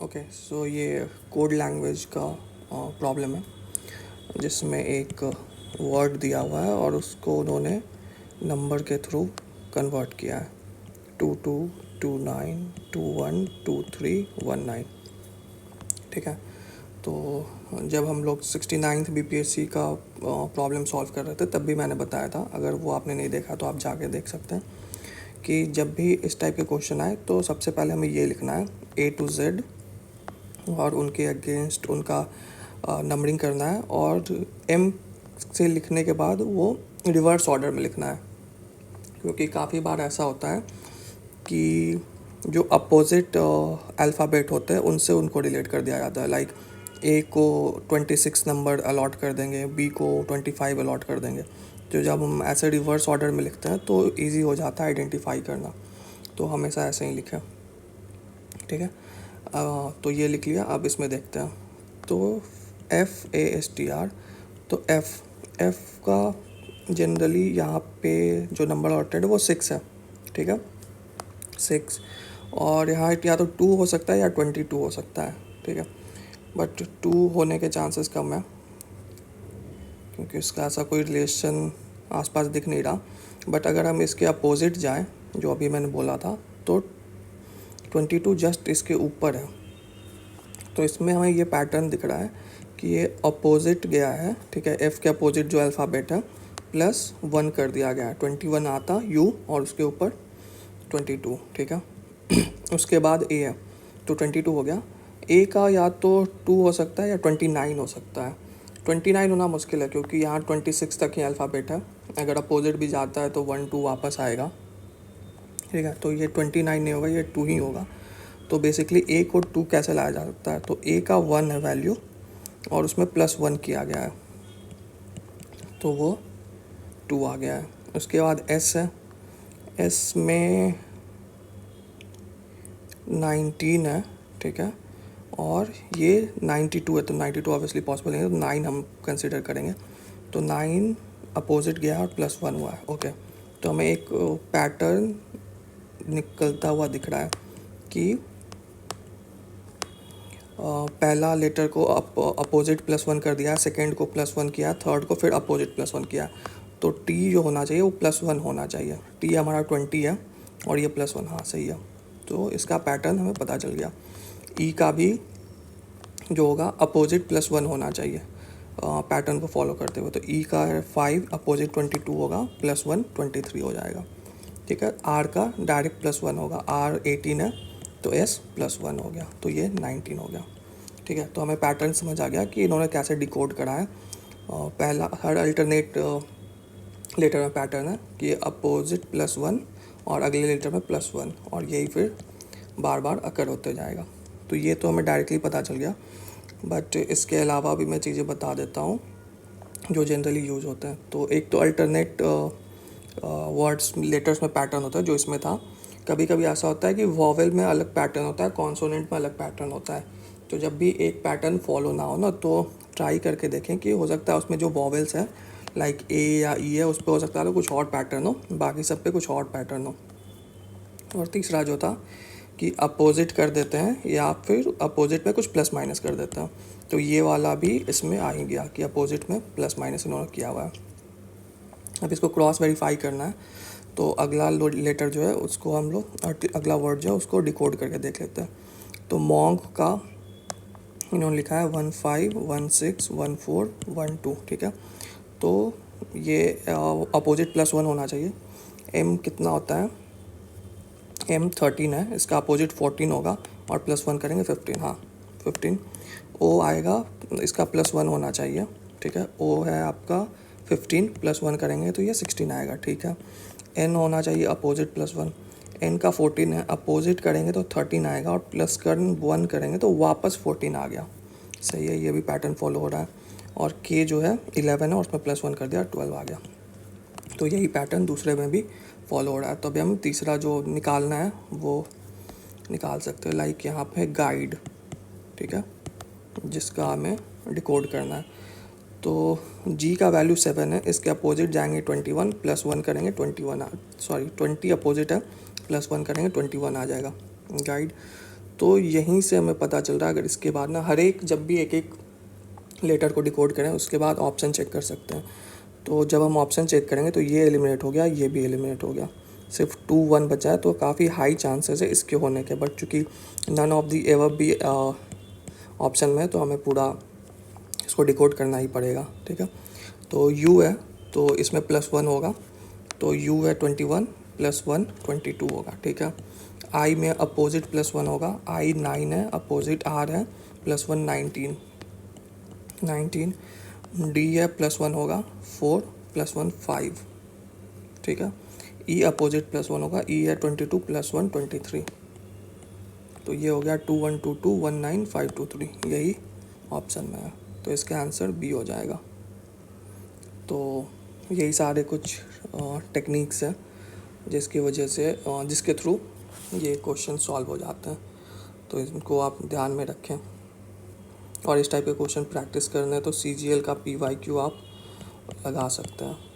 Okay so ये code language का problem है जिसमें एक वर्ड दिया हुआ है और उसको उन्होंने नंबर के थ्रू कन्वर्ट किया है 2229212319। ठीक है। तो जब हम लोग 69th BPSC का प्रॉब्लम सॉल्व कर रहे थे तब भी मैंने बताया था, अगर वो आपने नहीं देखा तो आप जाके देख सकते हैं कि जब भी इस टाइप के क्वेश्चन आए तो सबसे पहले हमें ये लिखना है A to Z और उनके अगेंस्ट उनका नंबरिंग करना है और M से लिखने के बाद वो रिवर्स ऑर्डर में लिखना है, क्योंकि काफ़ी बार ऐसा होता है कि जो अपोजिट अल्फ़ाबेट होते हैं उनसे उनको रिलेट कर दिया जाता है। लाइक ए को 26 नंबर अलॉट कर देंगे, बी को 25 अलॉट कर देंगे। तो जब हम ऐसे रिवर्स ऑर्डर में लिखते हैं तो इजी हो जाता है आइडेंटिफाई करना, तो हमेशा ऐसे ही लिखें। ठीक है। तो ये लिख लिया। अब इसमें देखते हैं तो FASTR, तो F का जनरली यहाँ पे जो नंबर अलॉटेड है वो 6 है। ठीक है, 6। और यहाँ या तो 2 हो सकता है या 22 हो सकता है। ठीक है, बट 2 होने के चांसेस कम है क्योंकि इसका ऐसा कोई रिलेशन आसपास दिख नहीं रहा। बट अगर हम इसके अपोजिट जाएं, जो अभी मैंने बोला था, तो 22 जस्ट इसके ऊपर है। तो इसमें हमें ये पैटर्न दिख रहा है कि ये अपोजिट गया है। ठीक है, F के अपोजिट जो अल्फ़ाबेट है +1 कर दिया गया है। 21 आता U और उसके ऊपर 22। ठीक है, उसके बाद A है तो 22 हो गया। A का या तो 2 हो सकता है या 29 हो सकता है। 29 होना मुश्किल है क्योंकि यहाँ 26 तक ही अल्फ़ाबेट है। अगर अपोजिट भी जाता है तो 1 2 वापस आएगा। ठीक है, तो ये 29 नहीं होगा, ये 2 ही होगा। तो बेसिकली A को 2 कैसे लाया जा सकता है, तो A का 1 है वैल्यू और उसमें +1 किया गया है तो वो 2 आ गया है। उसके बाद S है, S में 19 है। ठीक है, और ये 92 है तो 92 ऑब्वियसली पॉसिबल नहीं है, तो 9 हम कंसिडर करेंगे। तो 9 अपोजिट गया और +1 हुआ है। ओके, तो हमें एक पैटर्न निकलता हुआ दिख रहा है कि पहला लेटर को अपोजिट +1 कर दिया, सेकंड को +1 किया, थर्ड को फिर अपोजिट +1 किया। तो T जो होना चाहिए वो +1 होना चाहिए। T हमारा 20 है और ये +1, हाँ सही है। तो इसका पैटर्न हमें पता चल गया। E का भी जो होगा अपोजिट +1 होना चाहिए पैटर्न को फॉलो करते हुए। तो E का 5 अपोजिट 22 होगा, +1 23 हो जाएगा। ठीक है, R का डायरेक्ट +1 होगा, R 18 है तो S +1 हो गया, तो ये 19 हो गया। ठीक है, तो हमें पैटर्न समझ आ गया कि इन्होंने कैसे डिकोड करा है। पहला हर अल्टरनेट लेटर में पैटर्न है कि अपोजिट +1 और अगले लेटर में +1 और यही फिर बार बार अकर होते जाएगा। तो ये तो हमें डायरेक्टली पता चल गया, बट इसके अलावा भी मैं चीज़ें बता देता हूँ जो जनरली यूज होते हैं। तो एक तो अल्टरनेट वर्ड्स लेटर्स में पैटर्न होता है जो इसमें था। कभी कभी ऐसा होता है कि वॉवेल में अलग पैटर्न होता है, कॉन्सोनेंट में अलग पैटर्न होता है। तो जब भी एक पैटर्न फॉलो ना हो ना तो ट्राई करके देखें कि हो सकता है उसमें जो वॉवेल्स है लाइक A या E है उस पर हो सकता है कुछ और पैटर्न हो, बाकी सब पे कुछ और पैटर्न हो। और तीसरा जो था कि अपोजिट कर देते हैं या फिर अपोजिट में कुछ प्लस माइनस कर देते हैं, तो ये वाला भी इसमें आ ही गया कि अपोजिट में प्लस माइनस इन्होंने किया हुआ है। अब इसको क्रॉस वेरीफाई करना है, तो अगला लेटर जो है उसको हम लोग अगला वर्ड जो है उसको डिकोड करके देख लेते हैं। तो मॉन्ग का इन्होंने लिखा है 15161412। ठीक है, तो ये अपोजिट +1 होना चाहिए। M कितना होता है, M 13 है, इसका अपोजिट 14 होगा और +1 करेंगे 15, हाँ 15। O आएगा, इसका +1 होना चाहिए। ठीक है, O है आपका 15, +1 करेंगे तो ये 16 आएगा। ठीक है, N होना चाहिए अपोजिट +1, N का 14 है, अपोजिट करेंगे तो 13 आएगा और +1 करेंगे तो वापस 14 आ गया। सही है, ये भी पैटर्न फॉलो हो रहा है। और K जो है 11 है और उसमें +1 कर दिया, 12 आ गया। तो यही पैटर्न दूसरे में भी फॉलो हो रहा है। तो अभी हम तीसरा जो निकालना है वो निकाल सकते हैं। लाइक यहाँ पे गाइड, ठीक है, जिसका हमें डिकोड करना है। तो G का वैल्यू 7 है, इसके अपोजिट जाएंगे 21, +1 करेंगे 21 20 अपोजिट है, +1 करेंगे 21 आ जाएगा गाइड। तो यहीं से हमें पता चल रहा है। अगर इसके बाद ना हर एक जब भी एक एक लेटर को डिकोड करें उसके बाद ऑप्शन चेक कर सकते हैं। तो जब हम ऑप्शन चेक करेंगे तो ये एलिमिनेट हो गया, ये भी एलिमिनेट हो गया, सिर्फ 2 1 बचा है। तो काफ़ी हाई चांसेस है इसके होने के, बट चूँकि नन ऑफ दी एवर भी ऑप्शन में, तो हमें पूरा इसको डिकोड करना ही पड़ेगा। ठीक है, तो u है तो इसमें +1 होगा, तो u है 21 +1 22 होगा। ठीक है, i में अपोजिट +1 होगा, i 9 है, अपोजिट r है, +1 19, d है +1 होगा 4 +1 5। ठीक है, e अपोजिट +1 होगा, e है 22 +1 23। तो ये हो गया 2 1 2 2 1 9 5 2 3, यही ऑप्शन में है। तो इसका आंसर बी हो जाएगा। तो यही सारे कुछ टेक्निक्स हैं जिसकी वजह से जिसके थ्रू ये क्वेश्चन सॉल्व हो जाते हैं। तो इनको आप ध्यान में रखें, और इस टाइप के क्वेश्चन प्रैक्टिस करने हैं तो CGL का PYQ आप लगा सकते हैं।